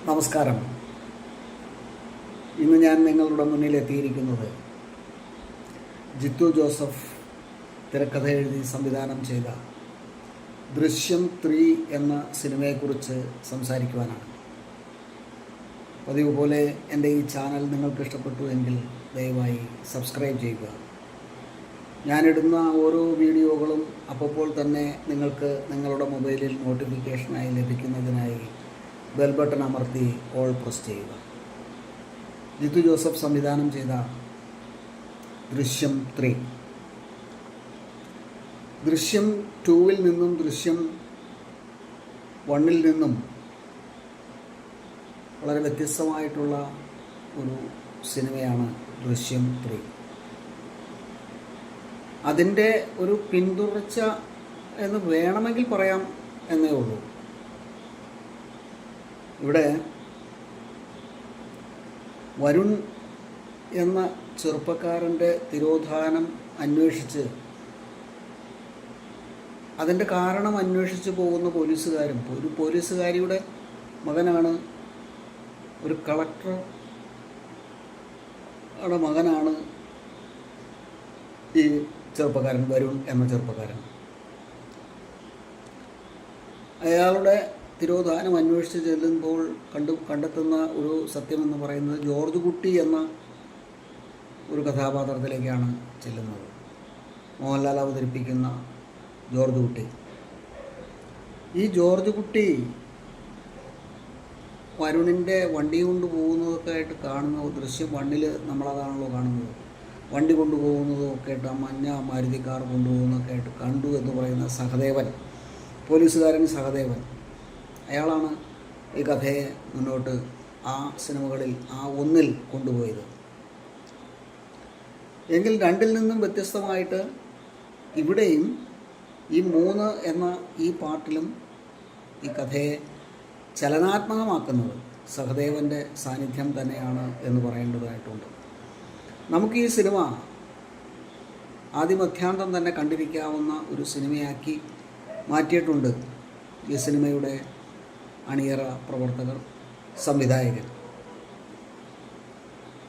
നമസ്കാരം. ഇന്ന് ഞാൻ നിങ്ങളുടെ മുന്നിൽ എത്തിയിരിക്കുന്നത് ജിത്തു ജോസഫ് തിരക്കഥ എഴുതി സംവിധാനം ചെയ്ത ദൃശ്യം 3 എന്ന സിനിമയെക്കുറിച്ച് സംസാരിക്കുവാനാണ്. പതിവ് പോലെ എൻ്റെ ഈ ചാനൽ നിങ്ങൾക്ക് ഇഷ്ടപ്പെട്ടു എങ്കിൽ ദയവായി സബ്സ്ക്രൈബ് ചെയ്യുക. ഞാനിടുന്ന ഓരോ വീഡിയോകളും അപ്പോൾ തന്നെ നിങ്ങൾക്ക് നിങ്ങളുടെ മൊബൈലിൽ നോട്ടിഫിക്കേഷനായി ലഭിക്കുന്നതിനായി ബെൽ ബട്ടൺ അമർത്തി ഓൾ പ്രസ് ചെയ്യുക. ജിത്തു ജോസഫ് സംവിധാനം ചെയ്ത ദൃശ്യം 3. ദൃശ്യം 2-ൽ നിന്നും ദൃശ്യം 1-ൽ നിന്നും വളരെ വ്യത്യസ്തമായിട്ടുള്ള ഒരു സിനിമയാണ് ദൃശ്യം 3. അതിൻ്റെ ഒരു പിന്തുടർച്ച എന്ന് വേണമെങ്കിൽ പറയാം എന്നേ ഉള്ളൂ. ഇവിടെ വരുൺ എന്ന ചെറുപ്പക്കാരൻ്റെ തിരോധാനം അന്വേഷിച്ച് അതിൻ്റെ കാരണം അന്വേഷിച്ച് പോകുന്ന പോലീസുകാരും, ഒരു പോലീസുകാരിയുടെ മകനാണ്, ഒരു കളക്ടറുടെ മകനാണ് ഈ ചെറുപ്പക്കാരൻ, വരുൺ എന്ന ചെറുപ്പക്കാരൻ. അയാളുടെ തിരോധാനം അന്വേഷിച്ച് ചെല്ലുമ്പോൾ കണ്ടെത്തുന്ന ഒരു സത്യമെന്ന് പറയുന്നത് ജോർജ് കുട്ടി എന്ന ഒരു കഥാപാത്രത്തിലേക്കാണ് ചെല്ലുന്നത്. മോഹൻലാൽ അവതരിപ്പിക്കുന്ന ജോർജ് കുട്ടി. ഈ ജോർജ് കുട്ടി വരുണിൻ്റെ വണ്ടി കൊണ്ടുപോകുന്നതൊക്കെ ആയിട്ട് കാണുന്ന ദൃശ്യം 1-ൽ നമ്മളതാണല്ലോ കാണുന്നത്. വണ്ടി കൊണ്ടുപോകുന്നതും ഒക്കെ ആയിട്ട്, ആ മഞ്ഞ മാരുതി കാർ കൊണ്ടുപോകുന്നതൊക്കെ ആയിട്ട് കണ്ടു എന്ന് പറയുന്ന സഹദേവൻ, പോലീസുകാരൻ സഹദേവൻ, അയാളാണ് ഈ കഥയെ മുന്നോട്ട് ആ സിനിമകളിൽ ആ 1-ൽ കൊണ്ടുപോയത്. എങ്കിൽ 2-ൽ നിന്നും വ്യത്യസ്തമായിട്ട് ഇവിടെയും ഈ 3 എന്ന ഈ പാർട്ടിലും ഈ കഥയെ ചലനാത്മകമാക്കുന്നത് സഹദേവൻ്റെ സാന്നിധ്യം തന്നെയാണ് എന്ന് പറയേണ്ടതായിട്ടുണ്ട്. നമുക്ക് ഈ സിനിമ ആദിമധ്യാന്തം തന്നെ കണ്ടിരിക്കാവുന്ന ഒരു സിനിമയാക്കി മാറ്റിയിട്ടുണ്ട് ഈ സിനിമയുടെ അണിയറ പ്രവർത്തകർ, സംവിധായകൻ.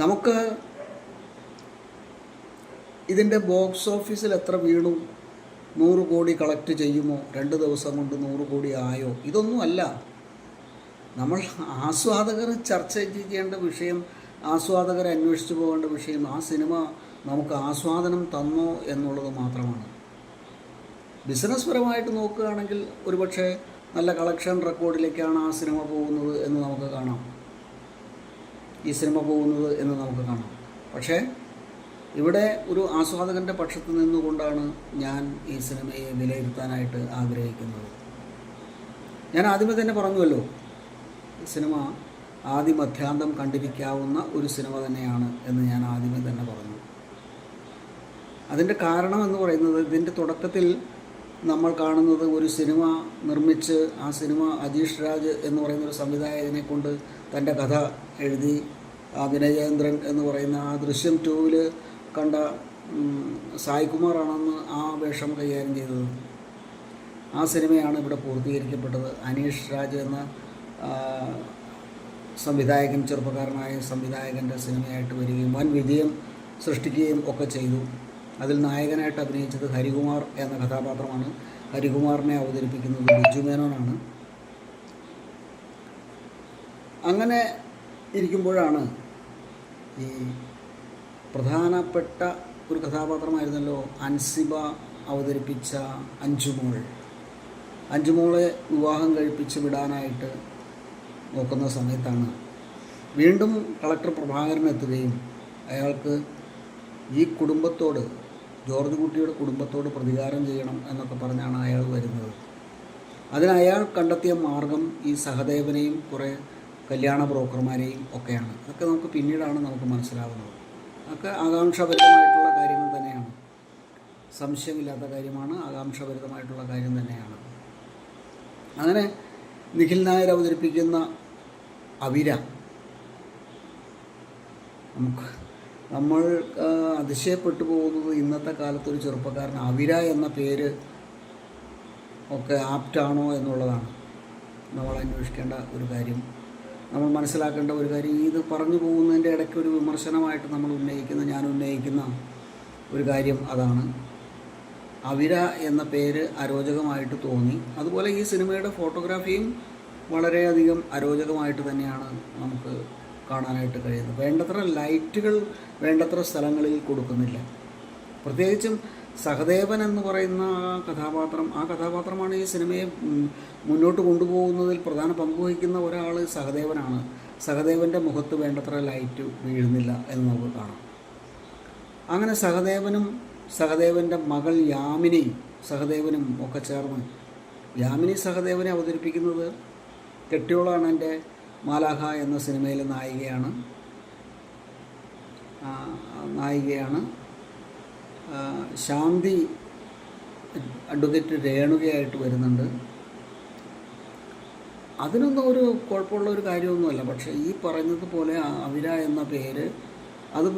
നമുക്ക് ഇതിൻ്റെ ബോക്സ് ഓഫീസിൽ എത്ര വീണു, 100 കോടി കളക്ട് ചെയ്യുമോ, 2 ദിവസം കൊണ്ട് 100 കോടി ആയോ, ഇതൊന്നുമല്ല നമ്മൾ ആസ്വാദകർ ചർച്ച ചെയ്യേണ്ട വിഷയം, ആസ്വാദകരെ അന്വേഷിച്ചു പോകേണ്ട വിഷയം. ആ സിനിമ നമുക്ക് ആസ്വാദനം തന്നോ എന്നുള്ളത് മാത്രമാണ്. ബിസിനസ് പരമായിട്ട് നോക്കുകയാണെങ്കിൽ ഒരുപക്ഷെ നല്ല കളക്ഷൻ റെക്കോർഡിലേക്കാണ് ആ സിനിമ പോകുന്നത് എന്ന് നമുക്ക് കാണാം, ഈ സിനിമ പോകുന്നത് എന്ന് നമുക്ക് കാണാം. പക്ഷേ ഇവിടെ ഒരു ആസ്വാദകൻ്റെ പക്ഷത്ത് നിന്നുകൊണ്ടാണ് ഞാൻ ഈ സിനിമയെ വിലയിരുത്താനായിട്ട് ആഗ്രഹിക്കുന്നത്. ഞാൻ ആദ്യമേ തന്നെ പറഞ്ഞുവല്ലോ, ഈ സിനിമ ആദിമധ്യാന്തം കണ്ടിരിക്കാവുന്ന ഒരു സിനിമ തന്നെയാണ് എന്ന് ഞാൻ ആദ്യമേ തന്നെ പറഞ്ഞു. അതിൻ്റെ കാരണം എന്ന് പറയുന്നത്, ഇതിൻ്റെ തുടക്കത്തിൽ നമ്മൾ കാണുന്നത് ഒരു സിനിമ നിർമ്മിച്ച് ആ സിനിമ അജീഷ് രാജ് എന്ന് പറയുന്ന ഒരു സംവിധായകനെ കൊണ്ട് തൻ്റെ കഥ എഴുതി, വിനയേന്ദ്രൻ എന്ന് പറയുന്ന ആ ദൃശ്യം 2-ൽ കണ്ട സായികുമാറാണെന്ന് ആ വേഷം കൈകാര്യം ചെയ്തത്. ആ സിനിമയാണ് ഇവിടെ പൂർത്തീകരിക്കപ്പെട്ടത്. അനീഷ് രാജ് എന്ന സംവിധായകൻ, ചെറുപ്പക്കാരനായ സംവിധായകൻ്റെ സിനിമയായിട്ട് വരികയും വൻ വിജയം സൃഷ്ടിക്കുകയും ഒക്കെ ചെയ്തു. അതിൽ നായകനായിട്ട് അഭിനയിച്ചത് ഹരികുമാർ എന്ന കഥാപാത്രമാണ്. ഹരികുമാറിനെ അവതരിപ്പിക്കുന്നത് ബിജു മേനോനാണ്. അങ്ങനെ ഇരിക്കുമ്പോഴാണ് ഈ പ്രധാനപ്പെട്ട ഒരു കഥാപാത്രമായിരുന്നല്ലോ അൻസിബ അവതരിപ്പിച്ച അഞ്ചുമോളെ വിവാഹം കഴിപ്പിച്ച് വിടാനായിട്ട് നോക്കുന്ന സമയത്താണ് വീണ്ടും കളക്ടർ പ്രഭാകരൻ എത്തുകയും അയാൾക്ക് ഈ കുടുംബത്തോട്, ജോർജ് കുട്ടിയുടെ കുടുംബത്തോട് പ്രതികാരം ചെയ്യണം എന്നൊക്കെ പറഞ്ഞാണ് അയാൾ വരുന്നത്. അതിന് അയാൾ കണ്ടെത്തിയ മാർഗം ഈ സഹദേവനെയും കുറേ കല്യാണ ബ്രോക്കർമാരെയും ഒക്കെയാണ്. അതൊക്കെ നമുക്ക് പിന്നീടാണ് നമുക്ക് മനസ്സിലാവുന്നത്. അതൊക്കെ ആകാംക്ഷാഭരിതമായിട്ടുള്ള കാര്യങ്ങൾ തന്നെയാണ്, സംശയമില്ലാത്ത കാര്യമാണ്, ആകാംക്ഷാഭരിതമായിട്ടുള്ള കാര്യം തന്നെയാണ്. അങ്ങനെ നിഖിൽ നായർ അവതരിപ്പിക്കുന്ന അവിര, നമ്മൾ അതിശയപ്പെട്ടു പോകുന്നത് ഇന്നത്തെ കാലത്തൊരു ചെറുപ്പക്കാരൻ അവിര എന്ന പേര് ഒക്കെ ആപ്റ്റാണോ എന്നുള്ളതാണ് നമ്മൾ അന്വേഷിക്കേണ്ട ഒരു കാര്യം. നമ്മൾ മനസ്സിലാക്കേണ്ട ഒരു കാര്യം, ഇത് പറഞ്ഞു പോകുന്നതിൻ്റെ ഇടയ്ക്ക് ഒരു വിമർശനമായിട്ട് ഞാൻ ഉന്നയിക്കുന്ന ഒരു കാര്യം അതാണ്. അവിര എന്ന പേര് അരോചകമായിട്ട് തോന്നി. അതുപോലെ ഈ സിനിമയുടെ ഫോട്ടോഗ്രാഫിയും വളരെയധികം അരോചകമായിട്ട് തന്നെയാണ് നമുക്ക് കാണാനായിട്ട് കഴിയുന്നത്. വേണ്ടത്ര ലൈറ്റുകൾ വേണ്ടത്ര സ്ഥലങ്ങളിൽ കൊടുക്കുന്നില്ല. പ്രത്യേകിച്ചും സഹദേവൻ എന്ന് പറയുന്ന കഥാപാത്രമാണ് ഈ സിനിമയെ മുന്നോട്ട് കൊണ്ടുപോകുന്നതിൽ പ്രധാന പങ്ക് വഹിക്കുന്ന ഒരാൾ സഹദേവനാണ്. സഹദേവൻ്റെ മുഖത്ത് വേണ്ടത്ര ലൈറ്റ് വീഴുന്നില്ല എന്ന് നമുക്ക് കാണാം. അങ്ങനെ സഹദേവൻ്റെ മകൾ യാമിനിയും സഹദേവനും ഒക്കെ ചേർന്ന്, യാമിനി സഹദേവനെ അവതരിപ്പിക്കുന്നത് കെട്ടിയോളാണ് എൻ്റെ മാലാഖ എന്ന സിനിമയിലെ നായികയാണ്. ശാന്തി അഡ്വക്കേറ്റ് രേണുകയായിട്ട് വരുന്നുണ്ട്. അതിനൊന്നും ഒരു കുഴപ്പമുള്ള ഒരു കാര്യമൊന്നുമല്ല. പക്ഷേ ഈ പറഞ്ഞതുപോലെ അവിര എന്ന പേര് അത്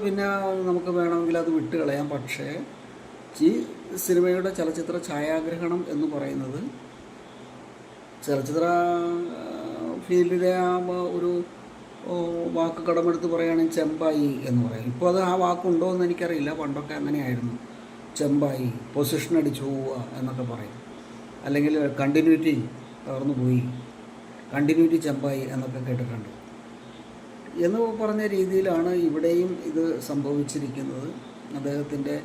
പിന്നെ നമുക്ക് വേണമെങ്കിൽ അത് വിട്ട് കളയാം. പക്ഷേ ഈ സിനിമയുടെ ചലച്ചിത്ര ഛായാഗ്രഹണം എന്ന് പറയുന്നത് ചലച്ചിത്ര ഫീൽഡിലെ ഒരു വാക്ക് കടമെടുത്ത് പറയുകയാണെങ്കിൽ ചെമ്പായി എന്ന് പറയും. ഇപ്പോൾ അത് ആ വാക്കുണ്ടോ എന്ന് എനിക്കറിയില്ല. പണ്ടൊക്കെ അങ്ങനെയായിരുന്നു. ചെമ്പായി, പൊസിഷൻ അടിച്ചു പോവുക എന്നൊക്കെ പറയും. അല്ലെങ്കിൽ കണ്ടിന്യൂറ്റി തകർന്നു പോയി, കണ്ടിന്യൂറ്റി ചെമ്പായി എന്നൊക്കെ കേട്ടിട്ടുണ്ട്. എന്ന് പറഞ്ഞ രീതിയിലാണ് ഇവിടെയും ഇത് സംഭവിച്ചിരിക്കുന്നത്. അദ്ദേഹത്തിൻ്റെ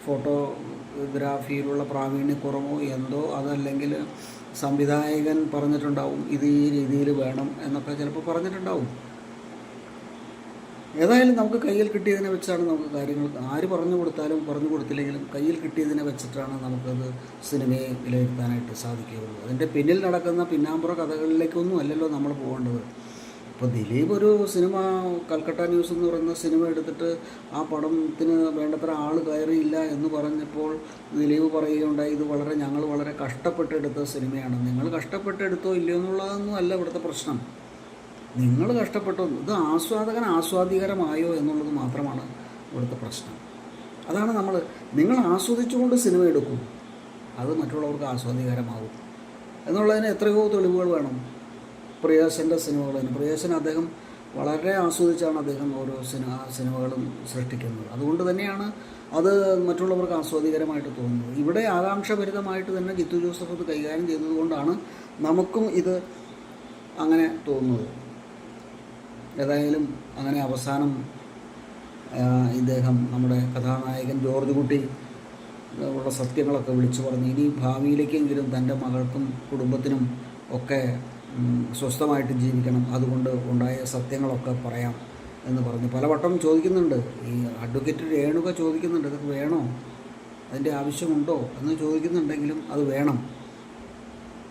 ഫോട്ടോഗ്രാഫിയിലുള്ള പ്രാവീണ്യക്കുറവോ എന്തോ, അതല്ലെങ്കിൽ സംവിധായകൻ പറഞ്ഞിട്ടുണ്ടാവും ഇത് ഈ രീതിയിൽ വേണം എന്നൊക്കെ ചിലപ്പോൾ പറഞ്ഞിട്ടുണ്ടാവും. ഏതായാലും നമുക്ക് കയ്യിൽ കിട്ടിയതിനെ വെച്ചാണ് നമുക്ക് കാര്യങ്ങൾ, ആര് പറഞ്ഞു കൊടുത്തില്ലെങ്കിലും കയ്യിൽ കിട്ടിയതിനെ വെച്ചിട്ടാണ് നമുക്കത് സിനിമയെ വിലയിരുത്താനായിട്ട് സാധിക്കുകയുള്ളൂ. അതിൻ്റെ പിന്നിൽ നടക്കുന്ന പിന്നാമ്പുറ കഥകളിലേക്കൊന്നും അല്ലല്ലോ നമ്മൾ പോകേണ്ടത്. ഇപ്പോൾ ദിലീപ് ഒരു സിനിമ, കൽക്കട്ട ന്യൂസ് എന്ന് പറയുന്ന സിനിമ എടുത്തിട്ട് ആ പടത്തിന് വേണ്ടത്ര ആൾ കയറിയില്ല എന്ന് പറഞ്ഞപ്പോൾ ദിലീപ് പറയുകയുണ്ടായി, ഇത് ഞങ്ങൾ വളരെ കഷ്ടപ്പെട്ടെടുത്ത സിനിമയാണ്. നിങ്ങൾ കഷ്ടപ്പെട്ടെടുത്തോ ഇല്ലയോ എന്നുള്ളതൊന്നും അല്ല ഇവിടുത്തെ പ്രശ്നം. നിങ്ങൾ കഷ്ടപ്പെട്ടോ, ഇത് ആസ്വാദികരമായോ എന്നുള്ളത് മാത്രമാണ് ഇവിടുത്തെ പ്രശ്നം. അതാണ് നിങ്ങൾ ആസ്വദിച്ചുകൊണ്ട് സിനിമ എടുക്കും, അത് മറ്റുള്ളവർക്ക് ആസ്വാദികരമാവും എന്നുള്ളതിന് എത്രയോ തെളിവുകൾ വേണം. പ്രിയദർശൻ്റെ സിനിമകൾ തന്നെ, പ്രിയദർശൻ അദ്ദേഹം വളരെ ആസ്വദിച്ചാണ് അദ്ദേഹം ഓരോ സിനിമകളും സൃഷ്ടിക്കുന്നത്. അതുകൊണ്ട് തന്നെയാണ് അത് മറ്റുള്ളവർക്ക് ആസ്വാദികരമായിട്ട് തോന്നുന്നത്. ഇവിടെ ആകാംക്ഷഭരിതമായിട്ട് തന്നെ ജിത്തു ജോസഫ് ഇത് കൈകാര്യം ചെയ്തതുകൊണ്ടാണ് നമുക്കും ഇത് അങ്ങനെ തോന്നുന്നത്. ഏതായാലും അങ്ങനെ അവസാനം ഇദ്ദേഹം, നമ്മുടെ കഥാനായകൻ ജോർജ് കുട്ടി ഉള്ള സത്യങ്ങളൊക്കെ വിളിച്ചു പറഞ്ഞ് ഇനി ഭാവിയിലേക്കെങ്കിലും തൻ്റെ മകൾക്കും കുടുംബത്തിനും ഒക്കെ സ്വസ്ഥമായിട്ട് ജീവിക്കണം, അതുകൊണ്ട് ഉണ്ടായ സത്യങ്ങളൊക്കെ പറയാം എന്ന് പറഞ്ഞ് പലവട്ടം ചോദിക്കുന്നുണ്ട്. ഈ അഡ്വക്കേറ്റ് രേണുക ചോദിക്കുന്നുണ്ട്, ഇതൊക്കെ വേണോ, അതിൻ്റെ ആവശ്യമുണ്ടോ എന്ന് ചോദിക്കുന്നുണ്ടെങ്കിലും അത് വേണം.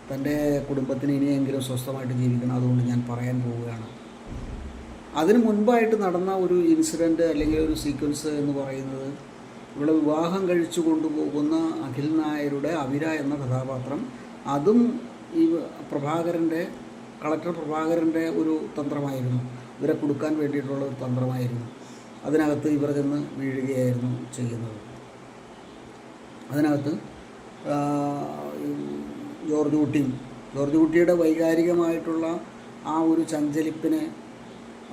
തൻ്റെ കുടുംബത്തിന് ഇനിയെങ്കിലും സ്വസ്ഥമായിട്ട് ജീവിക്കണം, അതുകൊണ്ട് ഞാൻ പറയാൻ പോവുകയാണ്. അതിന് മുൻപായിട്ട് നടന്ന ഒരു ഇൻസിഡൻറ്റ് അല്ലെങ്കിൽ ഒരു സീക്വൻസ് എന്ന് പറയുന്നത്, ഇവിടെ വിവാഹം കഴിച്ചു കൊണ്ടുപോകുന്ന അഖിൽ നായരുടെ അവിര എന്ന കഥാപാത്രം, അതും ഈ കളക്ടർ പ്രഭാകരൻ്റെ ഒരു തന്ത്രമായിരുന്നു. ഇവരെ കൊടുക്കാൻ വേണ്ടിയിട്ടുള്ള ഒരു തന്ത്രമായിരുന്നു. അതിനകത്ത് ഇവർ ചെന്ന് വീഴുകയായിരുന്നു ചെയ്യുന്നത്. അതിനകത്ത് ജോർജ് കുട്ടിയുടെ വൈകാരികമായിട്ടുള്ള ആ ഒരു ചഞ്ചലിപ്പിനെ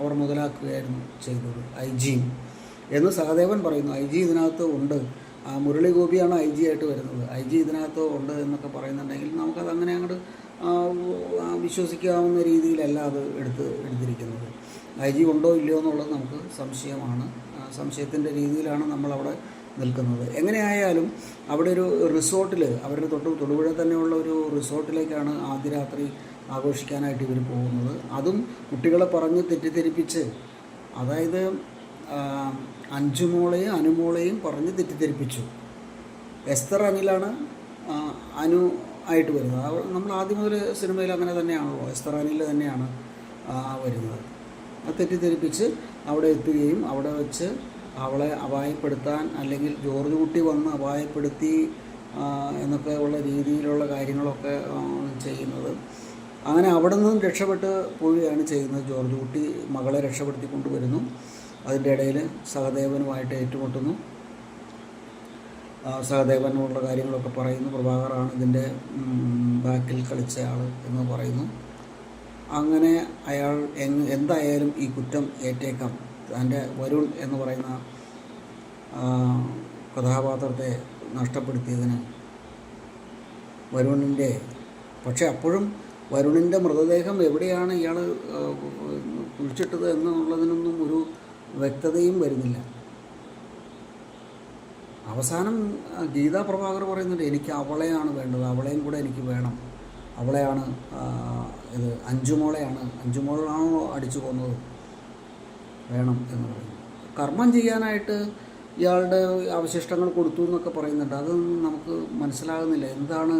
അവർ മുതലാക്കുകയായിരുന്നു ചെയ്തത്. IG എന്ന് സഹദേവൻ പറയുന്നു. IG ഇതിനകത്ത് ഉണ്ട്. മുരളി ഗോപിയാണ് IG ആയിട്ട് വരുന്നത്. IG ഇതിനകത്ത് ഉണ്ട് എന്നൊക്കെ പറയുന്നുണ്ടെങ്കിൽ നമുക്കത് അങ്ങനെ അങ്ങോട്ട് വിശ്വസിക്കാവുന്ന രീതിയിലല്ല അത് എടുത്തിരിക്കുന്നത്. IG ഉണ്ടോ ഇല്ലയോ എന്നുള്ളത് നമുക്ക് സംശയമാണ്. സംശയത്തിൻ്റെ രീതിയിലാണ് നമ്മളവിടെ നിൽക്കുന്നത്. എങ്ങനെയായാലും അവിടെ ഒരു റിസോർട്ടിൽ, അവരുടെ തൊടുപുഴ തന്നെയുള്ള ഒരു റിസോർട്ടിലേക്കാണ് ആദ്യ രാത്രി ആഘോഷിക്കാനായിട്ട് ഇവർ പോകുന്നത്. അതും കുട്ടികളെ പറഞ്ഞ് തെറ്റിദ്ധരിപ്പിച്ച്, അതായത് അഞ്ജുമോളെയും അനുമോളെയും പറഞ്ഞ് തെറ്റിദ്ധരിപ്പിച്ചു. എസ്തർ അനിലാണ് അനു ആയിട്ട് വരുന്നത്. നമ്മൾ ആദ്യം മുതൽ സിനിമയിൽ അങ്ങനെ തന്നെയാണല്ലോ, എസ്തർ അനിൽ തന്നെയാണ് വരുന്നത്. അത് തെറ്റിദ്ധരിപ്പിച്ച് അവിടെ എത്തുകയും അവിടെ വെച്ച് അവളെ അപായപ്പെടുത്താൻ, അല്ലെങ്കിൽ ജോർജ് കുട്ടി വന്ന് അപായപ്പെടുത്തി എന്നൊക്കെ ഉള്ള രീതിയിലുള്ള കാര്യങ്ങളൊക്കെ ചെയ്യുന്നത്. അങ്ങനെ അവിടെ നിന്നും രക്ഷപ്പെട്ട് പോവുകയാണ് ചെയ്യുന്നത്. ജോർജ് കുട്ടി മകളെ രക്ഷപ്പെടുത്തി കൊണ്ടുവരുന്നു. അതിൻ്റെ ഇടയിൽ സഹദേവനുമായിട്ട് ഏറ്റുമുട്ടുന്നു. സഹദേവനുള്ള കാര്യങ്ങളൊക്കെ പറയുന്നു. പ്രഭാകറാണ് ഇതിൻ്റെ ബാക്കിൽ കളിച്ച ആൾ എന്ന് പറയുന്നു. അങ്ങനെ അയാൾ എന്തായാലും ഈ കുറ്റം ഏറ്റേക്കാം. തൻ്റെ വരുൺ എന്ന് പറയുന്ന കഥാപാത്രത്തെ നഷ്ടപ്പെടുത്തിയതിന് വരുണിൻ്റെ, പക്ഷെ അപ്പോഴും വരുണിൻ്റെ മൃതദേഹം എവിടെയാണ് ഇയാൾ കുഴിച്ചിട്ടത് എന്നുള്ളതിനൊന്നും ഒരു വ്യക്തതയും വരുന്നില്ല. അവസാനം ഗീതാ പ്രഭാകർ പറയുന്നുണ്ട്, എനിക്ക് അവളെയാണ് വേണ്ടത്, അവളെയും കൂടെ എനിക്ക് വേണം, അവളെയാണ് ഇത് അഞ്ചുമോളാണോ അടിച്ചു കൊന്നത്, വേണം എന്ന് പറയുന്നു. കർമ്മം ചെയ്യാനായിട്ട് ഇയാളുടെ അവശിഷ്ടങ്ങൾ കൊടുത്തു എന്നൊക്കെ പറയുന്നുണ്ട്. അതൊന്നും നമുക്ക് മനസ്സിലാകുന്നില്ല എന്താണ്,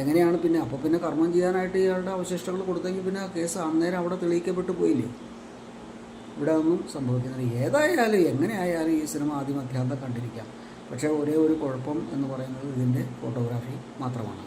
എങ്ങനെയാണ് പിന്നെ. അപ്പോൾ പിന്നെ കർമ്മം ചെയ്യാനായിട്ട് ഇയാളുടെ അവശിഷ്ടങ്ങൾ കൊടുത്തെങ്കിൽ പിന്നെ ആ കേസ് അന്നേരം അവിടെ തെളിയിക്കപ്പെട്ടു പോയില്ലേ. ഇവിടെ ഒന്നും സംഭവിക്കുന്നില്ല. ഏതായാലും എങ്ങനെയായാലും ഈ സിനിമ ആദ്യം അധ്യാന്തം കണ്ടിരിക്കാം. പക്ഷേ ഒരേ ഒരു കുഴപ്പം എന്ന് പറയുന്നത് ഇതിൻ്റെ ഫോട്ടോഗ്രാഫി മാത്രമാണ്.